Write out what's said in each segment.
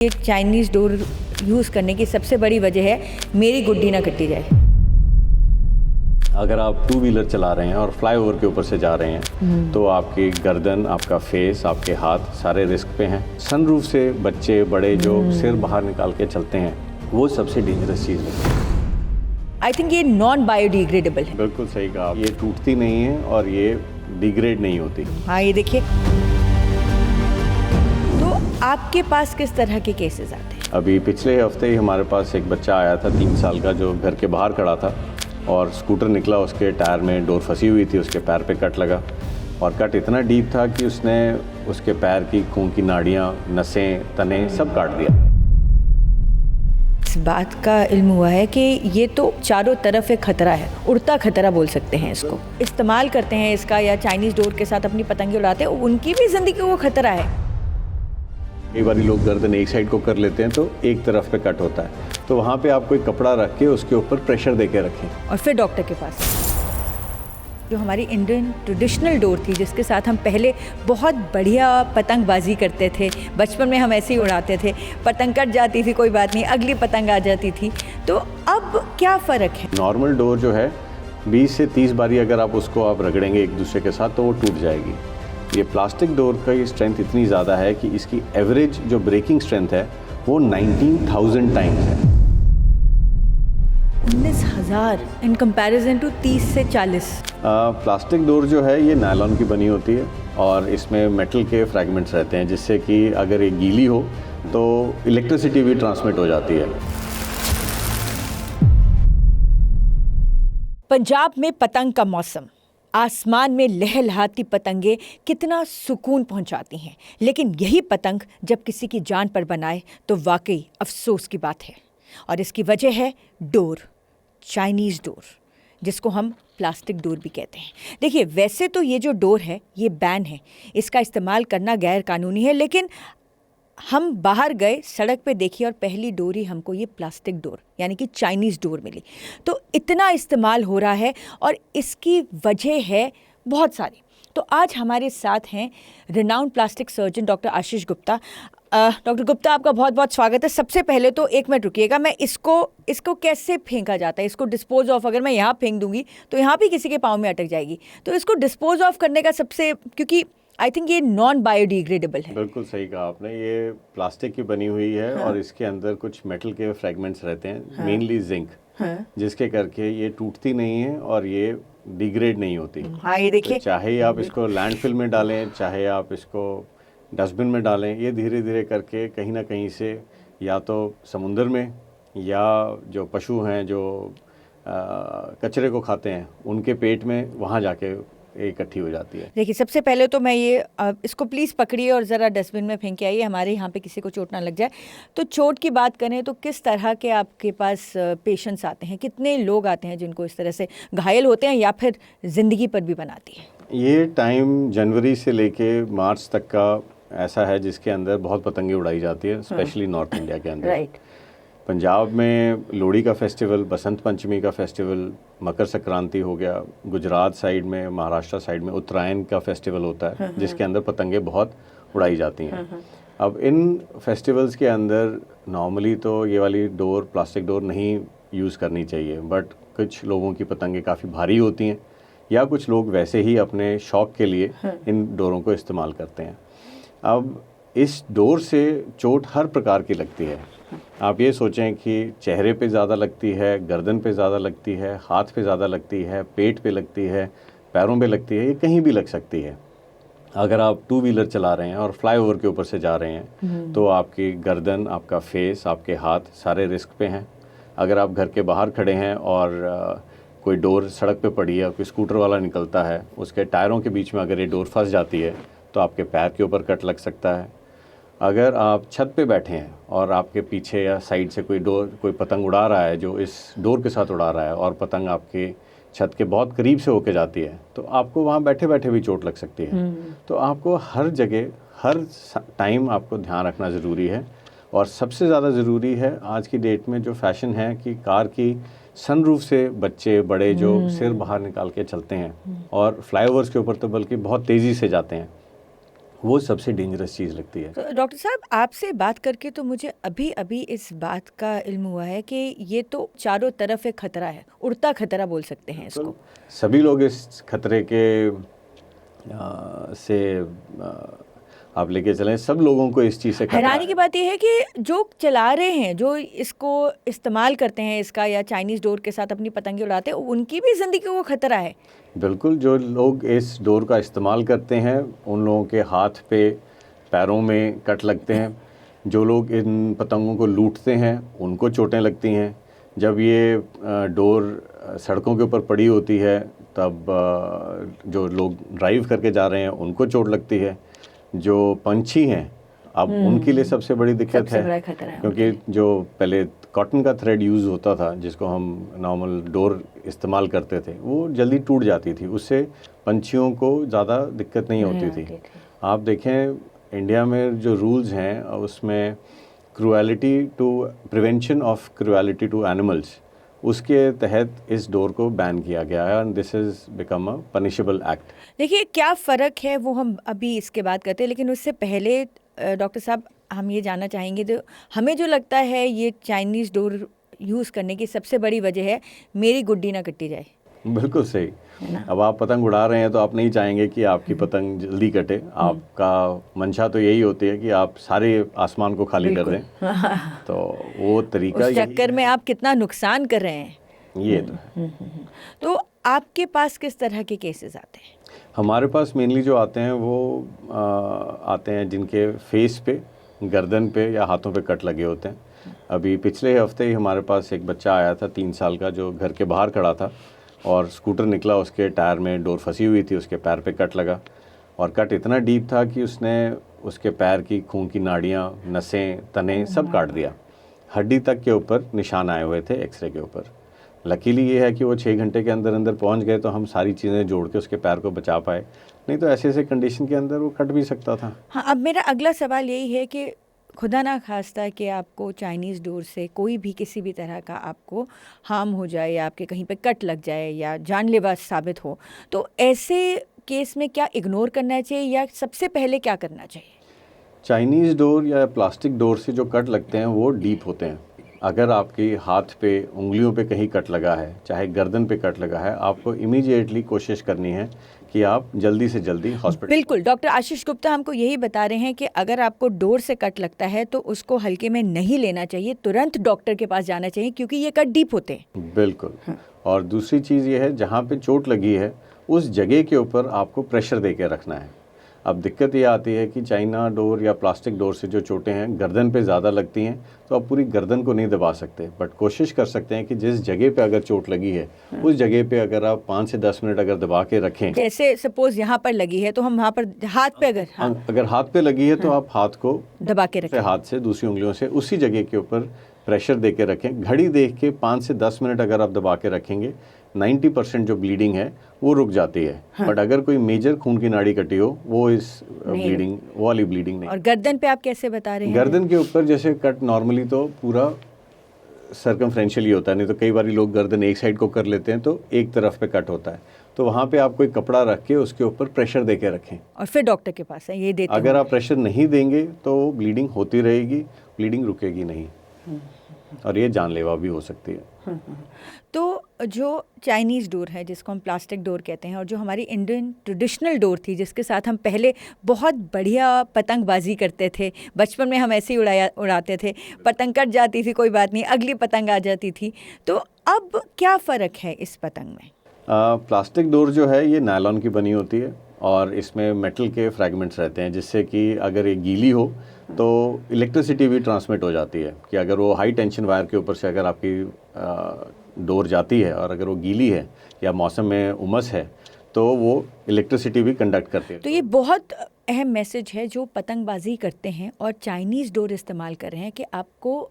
ये Chinese door use करने की सबसे बड़ी वजह है मेरी गुड्डी ना कटी जाए। अगर आप टू व्हीलर चला रहे हैं और फ्लाईओवर के ऊपर से जा रहे हैं तो आपकी गर्दन, आपका फेस, आपके हाथ सारे रिस्क पे हैं। सनरूफ से बच्चे बड़े जो सिर बाहर निकाल के चलते हैं वो सबसे डेंजरस चीज़ है। आई थिंक ये नॉन बायोडिग्रेडेबल है। बिल्कुल सही कहा, ये टूटती नहीं है और ये डिग्रेड नहीं होती। हाँ, ये देखिए। तो आपके पास किस तरह के केसेस आते हैं? अभी पिछले हफ्ते ही हमारे पास एक बच्चा आया था 3 साल का जो घर के बाहर खड़ा था और स्कूटर निकला, उसके टायर में डोर फंसी हुई थी, उसके पैर पे कट लगा और कट इतना डीप था कि उसने उसके पैर की खून की नाड़ियाँ, नसें, तने सब काट दिया। इस बात का इल्म हुआ है कि ये तो चारों तरफ एक खतरा है, उड़ता खतरा बोल सकते हैं इसको। इस्तेमाल करते हैं इसका या चाइनीज़ डोर के साथ अपनी पतंगे उड़ाते हैं, उनकी भी ज़िंदगी को खतरा है। कई बार लोग गर्दन एक साइड को कर लेते हैं तो एक तरफ पे कट होता है, तो वहाँ पे आप कोई कपड़ा रख के उसके ऊपर प्रेशर दे के रखें और फिर डॉक्टर के पास। जो हमारी इंडियन ट्रेडिशनल डोर थी जिसके साथ हम पहले बहुत बढ़िया पतंगबाजी करते थे, बचपन में हम ऐसे ही उड़ाते थे, पतंग कट जाती थी कोई बात नहीं, अगली पतंग आ जाती थी, तो अब क्या फ़र्क है? नॉर्मल डोर जो है 20 से 30 बारी अगर आप उसको आप रगड़ेंगे एक दूसरे के साथ तो वो टूट जाएगी। ये प्लास्टिक डोर का ये स्ट्रेंथ इतनी ज़्यादा है कि इसकी एवरेज जो ब्रेकिंग स्ट्रेंथ है वो 19,000 टाइम्स है। 19,000 इन कंपैरिजन टू 30 से 40। प्लास्टिक डोर जो है ये नायलॉन की बनी होती है और इसमें मेटल के फ्रैगमेंट्स रहते हैं जिससे कि अगर ये गीली हो तो इलेक्ट्रिसिटी भी ट्रांसमिट हो जाती है। पंजाब में पतंग का मौसम, आसमान में लहलहाती पतंगे कितना सुकून पहुंचाती हैं, लेकिन यही पतंग जब किसी की जान पर बनाए तो वाकई अफसोस की बात है। और इसकी वजह है डोर, चाइनीज़ डोर, जिसको हम प्लास्टिक डोर भी कहते हैं। देखिए, वैसे तो ये जो डोर है ये बैन है, इसका इस्तेमाल करना गैर कानूनी है, लेकिन हम बाहर गए, सड़क पे देखी और पहली डोर ही हमको ये प्लास्टिक डोर यानी कि चाइनीज़ डोर मिली। तो इतना इस्तेमाल हो रहा है और इसकी वजह है बहुत सारी। तो आज हमारे साथ हैं renowned plastic surgeon doctor Ashish Gupta. Doctor Gupta, आपका बहुत बहुत स्वागत है। सबसे पहले तो एक मिनट रुकिएगा, मैं इसको कैसे फेंका जाता है? इसको डिस्पोज ऑफ, अगर मैं यहाँ फेंक दूंगी तो यहाँ भी किसी के पाँव में अटक जाएगी, तो इसको डिस्पोज ऑफ करने का सबसे, क्योंकि आई थिंक ये नॉन बायोडिग्रेडेबल है। बिल्कुल सही कहा आपने, ये प्लास्टिक की बनी हुई है। हाँ। और इसके अंदर कुछ मेटल के फ्रैगमेंट्स रहते हैं, हाँ। मेनली जिंक, हाँ। जिसके करके ये टूटती नहीं है और ये डिग्रेड नहीं होती। हाँ, ये देखिए। तो चाहे आप इसको लैंडफिल में डालें, चाहे आप इसको डस्टबिन में डालें, ये धीरे धीरे करके कहीं ना कहीं से या तो समुंदर में या जो पशु हैं जो कचरे को खाते हैं उनके पेट में वहाँ जाके इकट्ठी हो जाती है। देखिए, सबसे पहले तो मैं ये इसको प्लीज़ पकड़िए और ज़रा डस्टबिन में फेंक के आइए, हमारे यहाँ पे किसी को चोट ना लग जाए। तो चोट की बात करें तो किस तरह के आपके पास पेशेंट्स आते हैं, कितने लोग आते हैं जिनको इस तरह से घायल होते हैं या फिर ज़िंदगी पर भी बनाती है? ये टाइम जनवरी से लेके मार्च तक का ऐसा है जिसके अंदर बहुत पतंगे उड़ाई जाती है, स्पेशली नॉर्थ इंडिया के अंदर। राइट। पंजाब में लोहड़ी का फेस्टिवल, बसंत पंचमी का फेस्टिवल, मकर संक्रांति हो गया, गुजरात साइड में, महाराष्ट्र साइड में उत्तरायण का फेस्टिवल होता है जिसके अंदर पतंगे बहुत उड़ाई जाती हैं। अब इन फेस्टिवल्स के अंदर नॉर्मली तो ये वाली डोर, प्लास्टिक डोर नहीं यूज़ करनी चाहिए, बट कुछ लोगों की पतंगे काफ़ी भारी होती हैं या कुछ लोग वैसे ही अपने शौक़ के लिए इन डोरों को इस्तेमाल करते हैं। अब इस डोर से चोट हर प्रकार की लगती है। आप ये सोचें कि चेहरे पे ज़्यादा लगती है, गर्दन पे ज़्यादा लगती है, हाथ पे ज़्यादा लगती है, पेट पे लगती है, पैरों पे लगती है, ये कहीं भी लग सकती है। अगर आप टू व्हीलर चला रहे हैं और फ्लाईओवर के ऊपर से जा रहे हैं तो आपकी गर्दन, आपका फेस, आपके हाथ सारे रिस्क पे हैं। अगर आप घर के बाहर खड़े हैं और कोई डोर सड़क पे पड़ी है, कोई स्कूटर वाला निकलता है, उसके टायरों के बीच में अगर ये डोर फंस जाती है तो आपके पैर के ऊपर कट लग सकता है। अगर आप छत पे बैठे हैं और आपके पीछे या साइड से कोई पतंग उड़ा रहा है जो इस डोर के साथ उड़ा रहा है और पतंग आपके छत के बहुत करीब से होके जाती है तो आपको वहाँ बैठे बैठे भी चोट लग सकती है। तो आपको हर जगह, हर टाइम आपको ध्यान रखना ज़रूरी है। और सबसे ज़्यादा ज़रूरी है आज की डेट में जो फैशन है कि कार की सनरूफ से बच्चे बड़े जो सिर बाहर निकाल के चलते हैं और फ्लाईओवर्स के ऊपर तो बल्कि बहुत तेज़ी से जाते हैं, वो सबसे डेंजरस चीज़ लगती है। तो डॉक्टर साहब, आपसे बात करके तो मुझे अभी अभी इस बात का इल्म हुआ है कि ये तो चारों तरफ एक खतरा है, उड़ता खतरा बोल सकते हैं इसको। सभी लोग इस खतरे के से आप लेके चलें, सब लोगों को इस चीज़ से खतरा हैरानी है। की बात यह है कि जो चला रहे हैं, जो इसको इस्तेमाल करते हैं इसका, या चाइनीज़ डोर के साथ अपनी पतंगे उड़ाते हैं, उनकी भी ज़िंदगी को खतरा है। बिल्कुल, जो लोग इस डोर का इस्तेमाल करते हैं उन लोगों के हाथ पे पैरों में कट लगते हैं। जो लोग इन पतंगों को लूटते हैं उनको चोटें लगती हैं। जब ये डोर सड़कों के ऊपर पड़ी होती है तब जो लोग ड्राइव करके जा रहे हैं उनको चोट लगती है। जो पंछी हैं अब उनके लिए सबसे बड़ी दिक्कत सबसे बड़ा है, खतरा है क्योंकि जो पहले कॉटन का थ्रेड यूज़ होता था जिसको हम नॉर्मल डोर इस्तेमाल करते थे, वो जल्दी टूट जाती थी, उससे पंछियों को ज़्यादा दिक्कत नहीं होती थी। आप देखें इंडिया में जो रूल्स हैं उसमें cruelty to prevention of cruelty to animals, उसके तहत इस डोर को बैन किया गया है and this is become a punishable act. देखिए क्या फ़र्क है वो हम अभी इसके बात करते हैं, लेकिन उससे पहले डॉक्टर साहब हम ये जानना चाहेंगे, तो हमें जो लगता है ये चाइनीज़ डोर यूज़ करने की सबसे बड़ी वजह है मेरी गुड्डी ना कटी जाए। बिल्कुल सही। अब आप पतंग उड़ा रहे हैं तो आप नहीं चाहेंगे कि आपकी पतंग जल्दी कटे। आपका मंशा तो यही होती है कि आप सारे आसमान को खाली कर दें। तो वो तरीका उस चक्कर में आप कितना नुकसान कर रहे हैं। ये तो है। तो आपके पास किस तरह के केसेस आते हैं? हमारे पास मेनली जो आते हैं वो आते हैं जिनके फेस पे, गर्दन पे या हाथों पे कट लगे होते हैं। अभी पिछले हफ्ते ही हमारे पास एक बच्चा आया था 3 साल का, जो घर के बाहर खड़ा था और स्कूटर निकला, उसके टायर में डोर फंसी हुई थी, उसके पैर पे कट लगा और कट इतना डीप था कि उसने उसके पैर की खून की नाड़ियाँ, नसें, तने सब काट दिया। हड्डी तक के ऊपर निशान आए हुए थे एक्सरे के ऊपर। लकीली ये है कि वो 6 घंटे के अंदर अंदर पहुंच गए तो हम सारी चीज़ें जोड़ के उसके पैर को बचा पाए, नहीं तो ऐसे ऐसे कंडीशन के अंदर वो कट भी सकता था। हाँ, अब मेरा अगला सवाल यही है कि खुदा ना खास्ता कि आपको चाइनीज़ डोर से कोई भी किसी भी तरह का आपको हार्म हो जाए या आपके कहीं पे कट लग जाए या जानलेवा साबित हो, तो ऐसे केस में क्या इग्नोर करना चाहिए या सबसे पहले क्या करना चाहिए? चाइनीज़ डोर या प्लास्टिक डोर से जो कट लगते हैं वो डीप होते हैं। अगर आपके हाथ पे, उंगलियों पे कहीं कट लगा है, चाहे गर्दन पे कट लगा है, आपको इमीडिएटली कोशिश करनी है कि आप जल्दी से जल्दी हॉस्पिटल। बिल्कुल, डॉक्टर आशीष गुप्ता हमको यही बता रहे हैं कि अगर आपको डोर से कट लगता है तो उसको हल्के में नहीं लेना चाहिए, तुरंत डॉक्टर के पास जाना चाहिए क्योंकि ये कट डीप होते हैं। बिल्कुल। और दूसरी चीज़ ये है, जहाँ पे चोट लगी है उस जगह के ऊपर आपको प्रेशर दे के रखना है। अब दिक्कत ये आती है कि चाइना डोर या प्लास्टिक डोर से जो चोटें हैं गर्दन पे ज़्यादा लगती हैं, तो आप पूरी गर्दन को नहीं दबा सकते, बट कोशिश कर सकते हैं कि जिस जगह पे अगर चोट लगी है उस जगह पे अगर आप 5 से 10 मिनट अगर दबा के रखें। जैसे सपोज यहाँ पर लगी है तो हम वहाँ पर हाथ पे अगर हाथ पे लगी है तो आप हाथ को दबा के रखें, हाथ से दूसरी उंगलियों से उसी जगह के ऊपर प्रेशर दे के रखें। घड़ी देख के 5 से 10 मिनट अगर आप दबा के रखेंगे 90% जो ब्लीडिंग है वो रुक जाती है। बट अगर कोई मेजर खून की नाड़ी कटी हो वो इस ब्लीडिंग, वो वाली ब्लीडिंग नहीं। और गर्दन पे आप कैसे बता रहे हैं? गर्दन के ऊपर जैसे कट नॉर्मली तो पूरा सर्कमफ्रेंशियल होता है, नहीं तो कई बार लोग गर्दन एक साइड को कर लेते हैं तो एक तरफ पे कट होता है, तो वहाँ पे आप कोई कपड़ा रख के उसके ऊपर प्रेशर दे के रखें और फिर डॉक्टर के पास है ये देते अगर आप प्रेशर नहीं देंगे तो ब्लीडिंग होती रहेगी, ब्लीडिंग रुकेगी नहीं और ये जानलेवा भी हो सकती है। तो जो चाइनीज़ डोर है जिसको हम प्लास्टिक डोर कहते हैं और जो हमारी इंडियन ट्रेडिशनल डोर थी जिसके साथ हम पहले बहुत बढ़िया पतंगबाजी करते थे, बचपन में हम ऐसे ही उड़ाते थे, पतंग कट जाती थी कोई बात नहीं, अगली पतंग आ जाती थी, तो अब क्या फ़र्क है इस पतंग में? प्लास्टिक डोर जो है ये नायलॉन की बनी होती है और इसमें मेटल के फ्रैगमेंट्स रहते हैं जिससे कि अगर ये गीली हो तो इलेक्ट्रिसिटी भी ट्रांसमिट हो जाती है कि अगर वो हाई टेंशन वायर के ऊपर से अगर आपकी डोर जाती है और अगर वो गीली है या मौसम में उमस है तो वो इलेक्ट्रिसिटी भी कंडक्ट करती है। तो ये बहुत अहम मैसेज है जो पतंगबाजी करते हैं और चाइनीज़ डोर इस्तेमाल कर रहे हैं कि आपको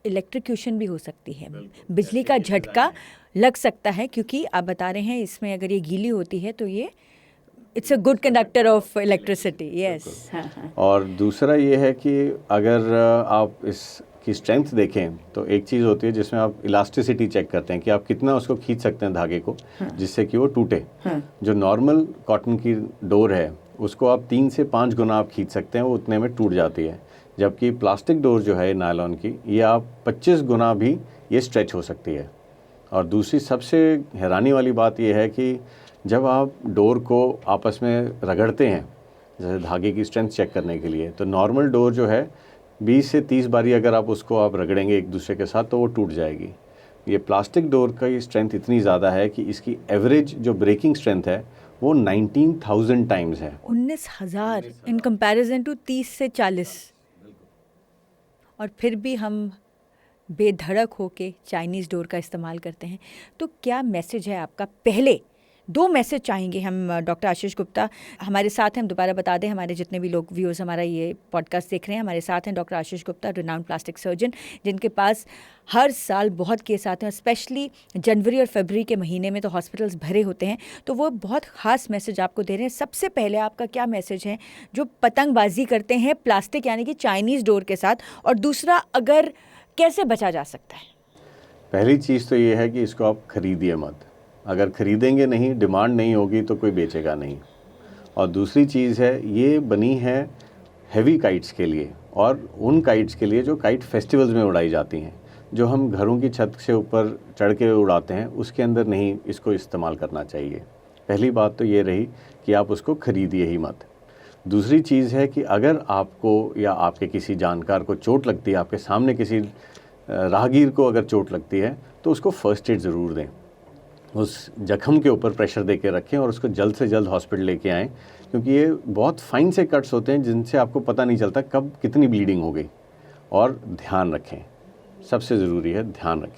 इलेक्ट्रिक्यूशन भी हो सकती है, बिजली का झटका लग सकता है, क्योंकि आप बता रहे हैं इसमें अगर ये गीली होती है तो ये it's a good conductor of electricity. Yes. और दूसरा ये है कि अगर आप इसकी स्ट्रेंथ देखें तो एक चीज़ होती है जिसमें आप इलास्टिसिटी चेक करते हैं कि आप कितना उसको खींच सकते हैं धागे को जिससे कि वो टूटे। जो नॉर्मल कॉटन की डोर है उसको आप 3 से 5 गुना आप खींच सकते हैं, वो उतने में टूट जाती है। जबकि प्लास्टिक डोर जो है नायलॉन की, ये आप 25 गुना भी ये स्ट्रेच हो सकती है। और दूसरी सबसे हैरानी वाली बात ये है कि जब आप डोर को आपस में रगड़ते हैं, जैसे धागे की स्ट्रेंथ चेक करने के लिए, तो नॉर्मल डोर जो है 20 से 30 बारी अगर आप उसको आप रगड़ेंगे एक दूसरे के साथ तो वो टूट जाएगी। ये प्लास्टिक डोर का ये स्ट्रेंथ इतनी ज़्यादा है कि इसकी एवरेज जो ब्रेकिंग स्ट्रेंथ है वो 19,000 टाइम्स है। 19,000 इन कंपैरिजन टू 30 से 40। और फिर भी हम बेधड़क होके चाइनीज़ डोर का इस्तेमाल करते हैं। तो क्या मैसेज है आपका? पहले 2 मैसेज चाहेंगे हम। डॉक्टर आशीष गुप्ता हमारे साथ हैं, हम दोबारा बता दें हमारे जितने भी लोग व्यूअर्स हमारा ये पॉडकास्ट देख रहे हैं, हमारे साथ हैं doctor Ashish Gupta, renowned plastic surgeon, जिनके पास हर साल बहुत केस आते हैं, स्पेशली जनवरी और फरवरी के महीने में तो हॉस्पिटल्स भरे होते हैं। तो वो बहुत ख़ास मैसेज आपको दे रहे हैं। सबसे पहले आपका क्या मैसेज है जो पतंगबाजी करते हैं प्लास्टिक यानी कि चाइनीज़ डोर के साथ, और दूसरा अगर कैसे बचा जा सकता है? पहली चीज़ तो ये है कि इसको आप खरीदिए मत। अगर ख़रीदेंगे नहीं, डिमांड नहीं होगी तो कोई बेचेगा नहीं। और दूसरी चीज़ है, ये बनी है हैवी काइट्स के लिए और उन काइट्स के लिए जो काइट फेस्टिवल्स में उड़ाई जाती हैं। जो हम घरों की छत से ऊपर चढ़ के उड़ाते हैं उसके अंदर नहीं इसको इस्तेमाल करना चाहिए। पहली बात तो ये रही कि आप उसको ख़रीदिए ही मत। दूसरी चीज़ है कि अगर आपको या आपके किसी जानकार को चोट लगती है, आपके सामने किसी राहगीर को अगर चोट लगती है तो उसको फ़र्स्ट एड ज़रूर दें। उस जख्म के ऊपर प्रेशर दे के रखें और उसको जल्द से जल्द हॉस्पिटल लेके आएँ, क्योंकि ये बहुत फाइन से कट्स होते हैं जिनसे आपको पता नहीं चलता कब कितनी ब्लीडिंग हो गई। और ध्यान रखें, सबसे ज़रूरी है ध्यान रखें।